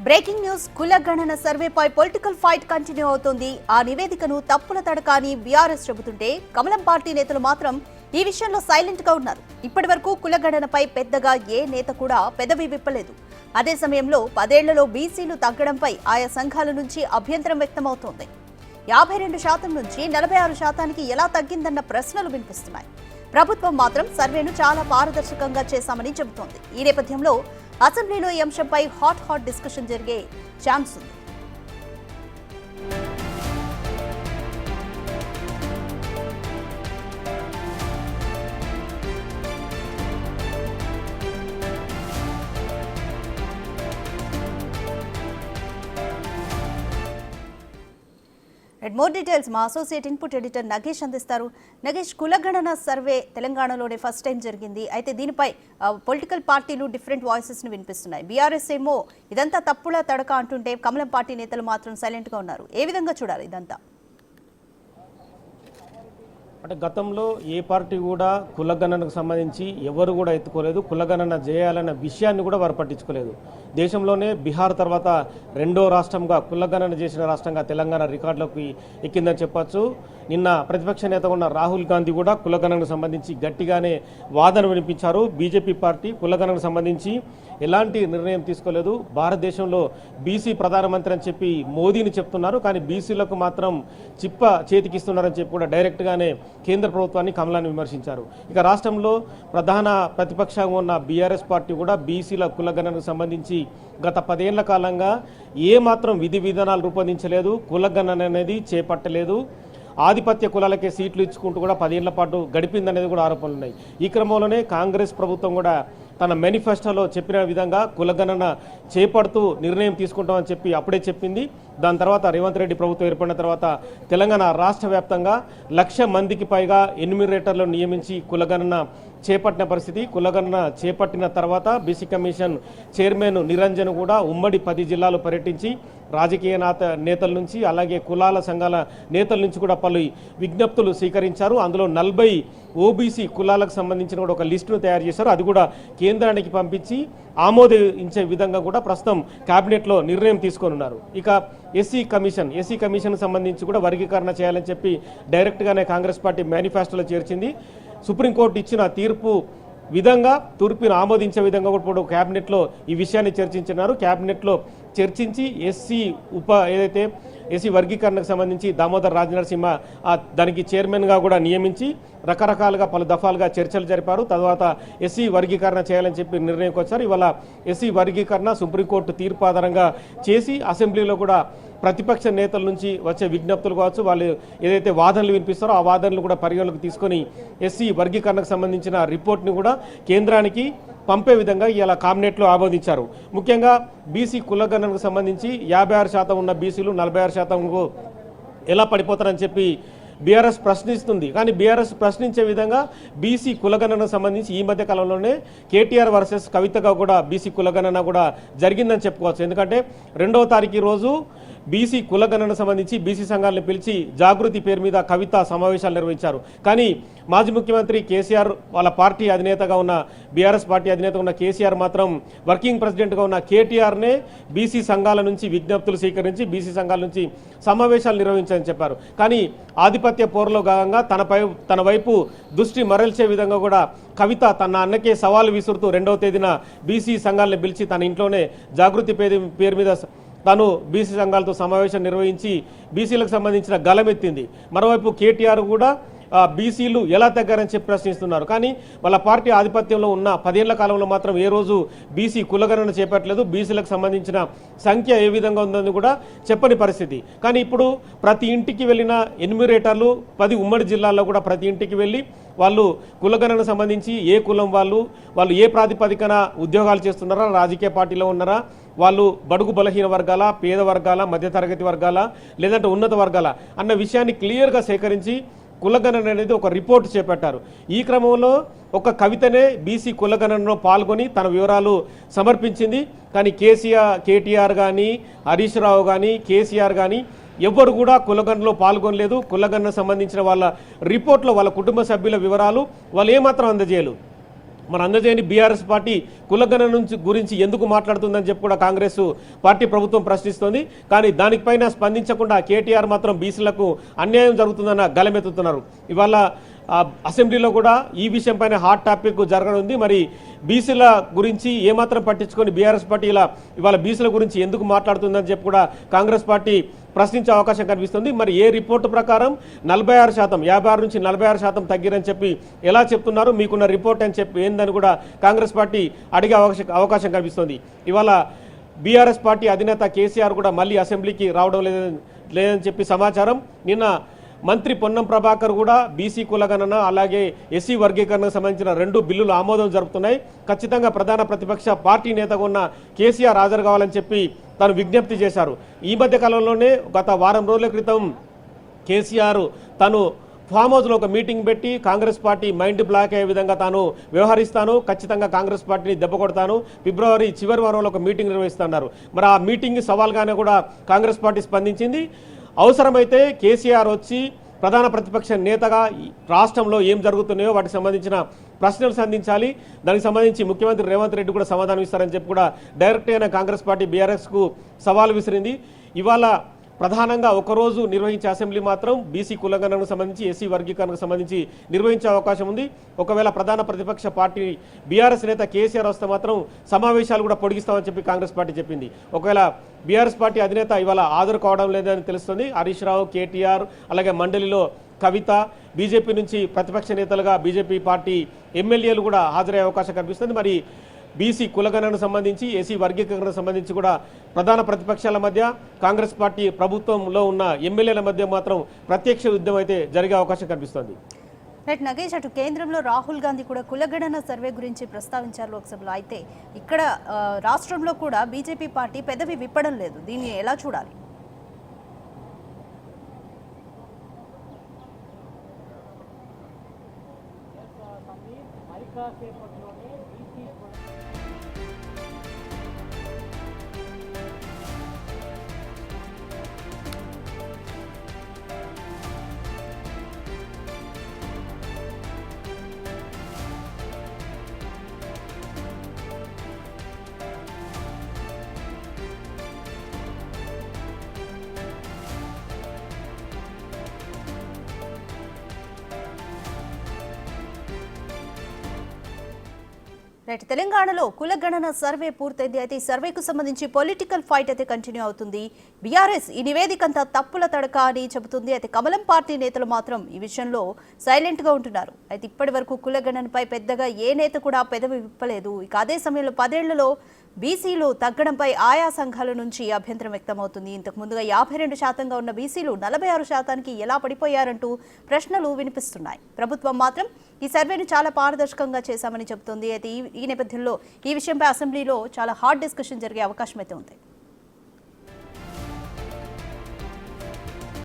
Breaking news కులగణన సర్వేపై political fight continue అవుతోంది. ఆ నివేదికను తప్పుల తడకాని బీఆర్ఎస్ చెబుతుంటే కమలం పార్టీ నేతలు మాత్రం ఈ విషయంలో సైలెంట్ గా ఉన్నారు. ఇప్పటివరకు కులగణనపై పెద్దగా ఏ నేత కూడా పెదవి విప్పలేదు. అదే సమయంలో 10 ఏళ్లలో బీసీలు తగ్గడంపై ఆయా సంఘాల నుంచి అభ్యంతరం వ్యక్తమవుతోంది. 52% నుంచి 46%కి ఎలా తగ్గిందన్న ప్రశ్నలు వినిపిస్తున్నాయి. ప్రభుత్వం మాత్రం సర్వేను చాలా పారదర్శకంగా చేశామని చెబుతోంది. ఈ నేపథ్యంలో అసెంబ్లీలో ఈ అంశంపై హాట్ డిస్కషన్ జరిగే ఛాన్స్ ఉంది. మోర్ డీటెయిల్స్ మా అసోసియేట్ ఇన్పుట్ ఎడిటర్ నగేష్ అందిస్తారు. నగేష్, కులగణన సర్వే తెలంగాణలోనే ఫస్ట్ టైం జరిగింది. అయితే దీనిపై పొలిటికల్ పార్టీలు డిఫరెంట్ వాయిసెస్ ను వినిపిస్తున్నాయి. బీఆర్ఎస్ ఏమో ఇదంతా తప్పుల తడక అంటుంటే కమలం పార్టీ నేతలు మాత్రం సైలెంట్ గా ఉన్నారు. ఏ విధంగా చూడాలి ఇదంతా? అంటే గతంలో ఏ పార్టీ కూడా కులగణనకు సంబంధించి ఎవరు కూడా ఎత్తుకోలేదు. కులగణన చేయాలన్న విషయాన్ని కూడా వారు పట్టించుకోలేదు. దేశంలోనే బీహార్ తర్వాత రెండో రాష్ట్రంగా కులగణన చేసిన రాష్ట్రంగా తెలంగాణ రికార్డులోకి ఎక్కిందని చెప్పొచ్చు. నిన్న ప్రతిపక్ష నేత ఉన్న రాహుల్ గాంధీ కూడా కులగణనకు సంబంధించి గట్టిగానే వాదన వినిపించారు. బీజేపీ పార్టీ కులగణనకు సంబంధించి ఎలాంటి నిర్ణయం తీసుకోలేదు. భారతదేశంలో బీసీ ప్రధానమంత్రి అని చెప్పి మోదీని చెప్తున్నారు, కానీ బీసీలకు మాత్రం చిప్ప చేతికిస్తున్నారని చెప్పి కూడా డైరెక్ట్గానే కేంద్ర ప్రభుత్వాన్ని కమలాన్ని విమర్శించారు. ఇక రాష్ట్రంలో ప్రధాన ప్రతిపక్షంగా ఉన్న బీఆర్ఎస్ పార్టీ కూడా బీసీల కులగణనకు సంబంధించి గత 10 ఏళ్ల కాలంగా ఏమాత్రం విధి విధానాలు రూపొందించలేదు. కులగణన అనేది చేపట్టలేదు. ఆధిపత్య కులాలకే సీట్లు ఇచ్చుకుంటూ కూడా 10 ఏళ్ల పాటు గడిపిందనేది కూడా ఆరోపణలు ఉన్నాయి. ఈ క్రమంలోనే కాంగ్రెస్ ప్రభుత్వం కూడా తన మేనిఫెస్టోలో చెప్పిన విధంగా కులగణన చేపడుతూ నిర్ణయం తీసుకుంటామని చెప్పి అప్పుడే చెప్పింది. దాని తర్వాత రేవంత్ రెడ్డి ప్రభుత్వం ఏర్పడిన తర్వాత తెలంగాణ రాష్ట్ర వ్యాప్తంగా 1,00,000 మందికి పైగా ఎన్యూమరేటర్లను నియమించి కులగణన చేపట్టిన పరిస్థితి. కులగణన చేపట్టిన తర్వాత బీసీ కమిషన్ చైర్మన్ నిరంజన్ కూడా ఉమ్మడి 10 జిల్లాలు పర్యటించి రాజకీయ నేతల నుంచి అలాగే కులాల సంఘాల నేతల నుంచి కూడా పలు విజ్ఞప్తులు స్వీకరించారు. అందులో 40 ఓబీసీ కులాలకు సంబంధించిన కూడా ఒక లిస్టును తయారు చేశారు. అది కూడా కేంద్రానికి పంపించి ఆమోదించే విధంగా కూడా ప్రస్తుతం కేబినెట్లో నిర్ణయం తీసుకోనున్నారు. ఇక ఎస్సీ కమిషన్ సంబంధించి కూడా వర్గీకరణ చేయాలని చెప్పి డైరెక్ట్గానే కాంగ్రెస్ పార్టీ మేనిఫెస్టోలో చేర్చింది. సుప్రీంకోర్టు ఇచ్చిన విధంగా తూర్పును ఆమోదించే విధంగా కూడా కేబినెట్లో ఈ విషయాన్ని చర్చించినారు. కేబినెట్లో చర్చించి ఏదైతే ఎస్సీ వర్గీకరణకు సంబంధించి దామోదర్ రాజనరసింహ దానికి చైర్మన్గా కూడా నియమించి రకరకాలుగా పలు దఫాలుగా చర్చలు జరిపారు. తర్వాత ఎస్సీ వర్గీకరణ చేయాలని చెప్పి నిర్ణయంకి వచ్చారు. ఇవాళ ఎస్సీ వర్గీకరణ సుప్రీంకోర్టు తీర్పు ఆధారంగా చేసి అసెంబ్లీలో కూడా ప్రతిపక్ష నేతల నుంచి వచ్చే విజ్ఞప్తులు కావచ్చు, వాళ్ళు ఏదైతే వాదనలు వినిపిస్తారో ఆ వాదనలు కూడా పరిగణలోకి తీసుకొని ఎస్సీ వర్గీకరణకు సంబంధించిన రిపోర్ట్ని కూడా కేంద్రానికి పంపే విధంగా ఇలా కేబినెట్లో ఆమోదించారు. ముఖ్యంగా బీసీ కులగణనకు సంబంధించి 56% ఉన్న బీసీలు 46%కు ఎలా పడిపోతారని చెప్పి బీఆర్ఎస్ ప్రశ్నిస్తుంది. కానీ బీఆర్ఎస్ ప్రశ్నించే విధంగా బీసీ కులగణనకు సంబంధించి ఈ మధ్య కాలంలోనే కేటీఆర్ వర్సెస్ కవితగా కూడా బీసీ కులగణన కూడా జరిగిందని చెప్పుకోవచ్చు. ఎందుకంటే 2వ తారీఖు రోజు బీసీ కులగణనకు సంబంధించి బీసీ సంఘాలను పిలిచి జాగృతి పేరు మీద కవిత సమావేశాలు నిర్వహించారు. కానీ మాజీ ముఖ్యమంత్రి కేసీఆర్ వాళ్ళ పార్టీ అధినేతగా ఉన్న బీఆర్ఎస్ పార్టీ అధినేతగా ఉన్న కేసీఆర్ మాత్రం వర్కింగ్ ప్రెసిడెంట్గా ఉన్న కేటీఆర్నే బీసీ సంఘాల నుంచి విజ్ఞప్తులు స్వీకరించి బీసీ సంఘాల నుంచి సమావేశాలు నిర్వహించాలని చెప్పారు. కానీ ఆధిపత్య పోరులో భాగంగా తన వైపు దృష్టి మరల్చే విధంగా కూడా కవిత తన అన్నకే సవాలు విసురుతూ 2వ తేదీన బీసీ సంఘాలను పిలిచి తన ఇంట్లోనే జాగృతి పేరు మీద తాను బీసీ సంఘాలతో సమావేశం నిర్వహించి బీసీలకు సంబంధించిన గలమెత్తింది. మరోవైపు కేటీఆర్ కూడా బీసీలు ఎలా తగ్గారని చెప్పి ప్రశ్నిస్తున్నారు. కానీ వాళ్ళ పార్టీ ఆధిపత్యంలో ఉన్న 10 ఏళ్ల కాలంలో మాత్రం ఏ రోజు బీసీ కులగణన చేపట్టలేదు. బీసీలకు సంబంధించిన సంఖ్య ఏ విధంగా ఉందని కూడా చెప్పని పరిస్థితి. కానీ ఇప్పుడు ప్రతి ఇంటికి వెళ్ళిన ఎన్యూమరేటర్లు 10 ఉమ్మడి జిల్లాల్లో కూడా ప్రతి ఇంటికి వెళ్ళి వాళ్ళు కులగణనకు సంబంధించి ఏ కులం వాళ్ళు ఏ ప్రాతిపదికన ఉద్యోగాలు చేస్తున్నారా, రాజకీయ పార్టీలో ఉన్నారా, వాళ్ళు బడుగు బలహీన వర్గాల, పేద వర్గాల, మధ్యతరగతి వర్గాల, లేదంటే ఉన్నత వర్గాల అన్న విషయాన్ని క్లియర్గా సేకరించి కులగణన అనేది ఒక రిపోర్ట్ చేపట్టారు. ఈ క్రమంలో ఒక కవితనే బీసీ కులగణనలో పాల్గొని తన వివరాలు సమర్పించింది. కానీ కేటీఆర్ కానీ, హరీష్ రావు కానీ, కేసీఆర్ కానీ ఎవరు కూడా కులగణనలో పాల్గొనలేదు. కులగణన సంబంధించిన వాళ్ళ రిపోర్ట్లో వాళ్ళ కుటుంబ సభ్యుల వివరాలు వాళ్ళు ఏమాత్రం అందజేయలేదు. మన అందజేయని బీఆర్ఎస్ పార్టీ కులగణన గురించి ఎందుకు మాట్లాడుతుందని చెప్పి కూడా కాంగ్రెస్ పార్టీ ప్రభుత్వం ప్రశ్నిస్తోంది. కానీ దానిపైన స్పందించకుండా కేటీఆర్ మాత్రం బీసీలకు అన్యాయం జరుగుతుందన్న గలమెత్తుతున్నారు. ఇవాళ అసెంబ్లీలో కూడా ఈ విషయం పైన హాట్ టాపిక్ జరగనుంది. మరి బీసీల గురించి ఏమాత్రం పట్టించుకొని బీఆర్ఎస్ పార్టీ ఇవాళ బీసీల గురించి ఎందుకు మాట్లాడుతుందని చెప్పి కూడా కాంగ్రెస్ పార్టీ ప్రశ్నించే అవకాశం కనిపిస్తుంది. మరి ఏ రిపోర్టు ప్రకారం 46%, 56 నుంచి 46% తగ్గిరని చెప్పి ఎలా చెప్తున్నారు, మీకున్న రిపోర్ట్ అని చెప్పి ఏందని కూడా కాంగ్రెస్ పార్టీ అడిగే అవకాశం కనిపిస్తుంది. ఇవాళ బీఆర్ఎస్ పార్టీ అధినేత కేసీఆర్ కూడా మళ్ళీ అసెంబ్లీకి రావడం లేదని చెప్పి సమాచారం. నిన్న మంత్రి పొన్నం ప్రభాకర్ కూడా బీసీ కులగణన అలాగే ఎస్సీ వర్గీకరణకు సంబంధించిన 2 బిల్లులు ఆమోదం జరుపుతున్నాయి. ఖచ్చితంగా ప్రధాన ప్రతిపక్ష పార్టీ నేతగా ఉన్న కేసీఆర్ హాజరు కావాలని చెప్పి తాను విజ్ఞప్తి చేశారు. ఈ మధ్య కాలంలోనే గత వారం రోజుల క్రితం కేసీఆర్ తను ఫామ్ హౌస్లో ఒక మీటింగ్ పెట్టి కాంగ్రెస్ పార్టీ మైండ్ బ్లాక్ అయ్యే విధంగా తాను వ్యవహరిస్తాను, ఖచ్చితంగా కాంగ్రెస్ పార్టీని దెబ్బ కొడతాను, ఫిబ్రవరి చివరి వారంలో ఒక మీటింగ్ నిర్వహిస్తున్నారు. మరి ఆ మీటింగ్ సవాల్గానే కూడా కాంగ్రెస్ పార్టీ స్పందించింది. అవసరమైతే కేసీఆర్ వచ్చి ప్రధాన ప్రతిపక్ష నేతగా రాష్ట్రంలో ఏం జరుగుతున్నాయో వాటికి సంబంధించిన ప్రశ్నలు సంధించాలి. దానికి సంబంధించి ముఖ్యమంత్రి రేవంత్ రెడ్డి కూడా సమాధానం ఇస్తారని చెప్పి కూడా డైరెక్ట్ అయిన కాంగ్రెస్ పార్టీ బీఆర్ఎస్కు సవాల్ విసిరింది. ఇవాళ ప్రధానంగా ఒకరోజు నిర్వహించే అసెంబ్లీ మాత్రం బీసీ కులగణనకు సంబంధించి ఎస్సీ వర్గీకరణకు సంబంధించి నిర్వహించే అవకాశం ఉంది. ఒకవేళ ప్రధాన ప్రతిపక్ష పార్టీ బీఆర్ఎస్ నేత కేసీఆర్ వస్తే మాత్రం సమావేశాలు కూడా పొడిగిస్తామని చెప్పి కాంగ్రెస్ పార్టీ చెప్పింది. ఒకవేళ బీఆర్ఎస్ పార్టీ అధినేత ఇవాళ హాజరు కావడం లేదని తెలుస్తుంది. హరీష్ రావు, కేటీఆర్ అలాగే మండలిలో కవిత, బీజేపీ నుంచి ప్రతిపక్ష నేతలుగా బీజేపీ పార్టీ ఎమ్మెల్యేలు కూడా హాజరయ్యే అవకాశం కనిపిస్తుంది. మరి బీసీ కులగణనకు సంబంధించి ఎస్సీ వర్గీకరణకు సంబంధించి కూడా ప్రధాన ప్రతిపక్షాల మధ్య కాంగ్రెస్ పార్టీ ప్రభుత్వంలో ఉన్న ఎమ్మెల్యేల మధ్య మాత్రం ప్రత్యక్ష యుద్ధం అయితే జరిగే అవకాశం కనిపిస్తోంది. రైట్ నగేష్, అటు కేంద్రంలో రాహుల్ గాంధీ కూడా కులగణన సర్వే గురించి ప్రస్తావించారు లోక్సభలో. అయితే ఇక్కడ రాష్ట్రంలో కూడా బీజేపీ పార్టీ పెదవి విప్పడం లేదు. దీన్ని ఎలా చూడాలి? రైట్, తెలంగాణలో కులగణన సర్వే పూర్తయింది. అయితే ఈ సర్వేకు సంబంధించి పొలిటికల్ ఫైట్ అయితే కంటిన్యూ అవుతుంది. బీఆర్ఎస్ ఈ నివేదిక అంతా తప్పుల తడక అని చెబుతుంది. అయితే కమలం పార్టీ నేతలు మాత్రం ఈ విషయంలో సైలెంట్ గా ఉంటున్నారు. అయితే ఇప్పటి వరకు కులగణనపై పెద్దగా ఏ నేత కూడా పెదవి విప్పలేదు. ఇక అదే సమయంలో 10 ఏళ్లలో బీసీలు తగ్గడంపై ఆయా సంఘాల నుంచి అభ్యంతరం వ్యక్తమవుతుంది. ఇంతకు ముందుగా 52% ఉన్న బీసీలు 46%కి ఎలా పడిపోయారంటూ ప్రశ్నలు వినిపిస్తున్నాయి. ప్రభుత్వం మాత్రం ఈ సర్వేను చాలా పారదర్శకంగా చేశామని చెబుతోంది. అయితే ఈ నేపథ్యంలో ఈ విషయంపై అసెంబ్లీలో చాలా హాట్ డిస్కషన్ జరిగే అవకాశం అయితే ఉంది.